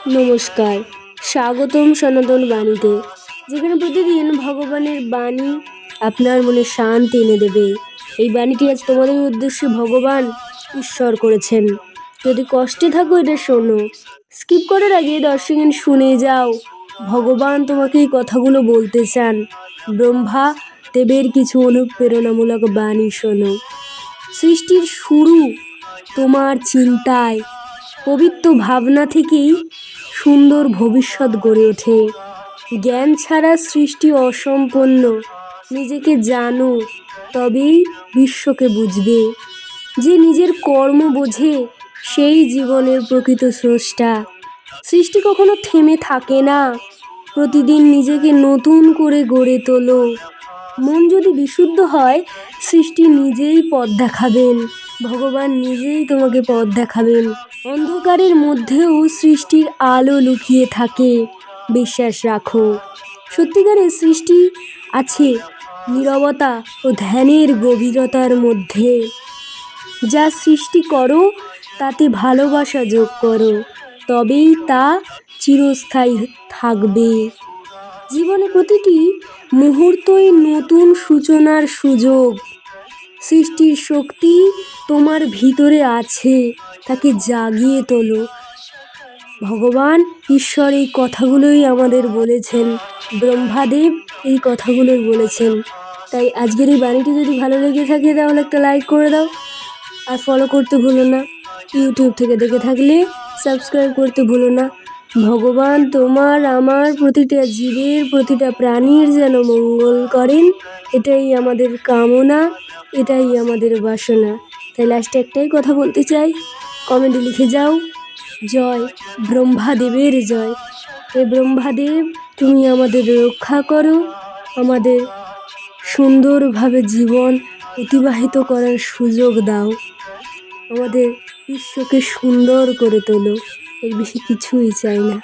নমস্কার, স্বাগতম সনাতন বাণীতে, যেখানে প্রতিদিন ভগবানের বাণী আপনার মনে শান্তি এনে দেবে। এই বাণীটি আজ তোমাদের উদ্দেশ্যে ভগবান ঈশ্বর করেছেন। যদি কষ্টে থাকো এটা শোনো, স্কিপ করার আগে 10 সেকেন্ড শুনে যাও। ভগবান তোমাকে এই কথাগুলো বলতে চান। ব্রহ্মা দেবের কিছু অনুপ্রেরণামূলক বাণী শোনো। সৃষ্টির শুরু তোমার চিন্তায়, পবিত্র ভাবনা থেকেই সুন্দর ভবিষ্যৎ গড়ে ওঠে। জ্ঞান ছাড়া সৃষ্টি অসম্পূর্ণ। নিজেকে জানো, তবেই বিশ্বকে বুঝবে। যে নিজের কর্ম বোঝে সেই জীবনের প্রকৃত স্রষ্টা। সৃষ্টি কখনো থেমে থাকে না। প্রতিদিন নিজেকে নতুন করে গড়ে তোলো। মন যদি বিশুদ্ধ হয়, সৃষ্টি নিজেই পথ দেখাবেন। ভগবান নিজেই তোমাকে পথ দেখাবেন। অন্ধকারের মধ্যেও সৃষ্টির আলো লুকিয়ে থাকে। বিশ্বাস রাখো, সত্যিকারের সৃষ্টি আছে নীরবতা ও ধ্যানের গভীরতার মধ্যে। যা সৃষ্টি করো তাতে ভালোবাসা যোগ করো, তবেই তা চিরস্থায়ী থাকবে। জীবনে প্রতিটি মুহূর্তই নতুন সূচনার সুযোগ। সৃষ্টির শক্তি তোমার ভিতরে আছে, তাকে জাগিয়ে তোলো। ভগবান ঈশ্বর এই কথাগুলোই আমাদের বলেছেন, ব্রহ্মাদেব এই কথাগুলোই বলেছেন। তাই আজকের এই বাণীটি যদি ভালো লেগে থাকে তাহলে একটা লাইক করে দাও, আর ফলো করতে ভুলো না। ইউটিউব থেকে দেখে থাকলে সাবস্ক্রাইব করতে ভুলো না। ভগবান তোমার আমার প্রতিটা জীবের, প্রতিটা প্রাণীর যেন মঙ্গল করেন, এটাই আমাদের কামনা, এটাই আমাদের বাসনা। তাই লাস্টে একটাই কথা বলতে চাই, কমেন্টে লিখে যাও, জয় ব্রহ্মাদেবের জয়। হে ব্রহ্মাদেব, তুমি আমাদের রক্ষা করো, আমাদের সুন্দরভাবে জীবন অতিবাহিত করার সুযোগ দাও, আমাদের বিশ্বকে সুন্দর করে তোলো। এর বেশি কিছুই চাই না।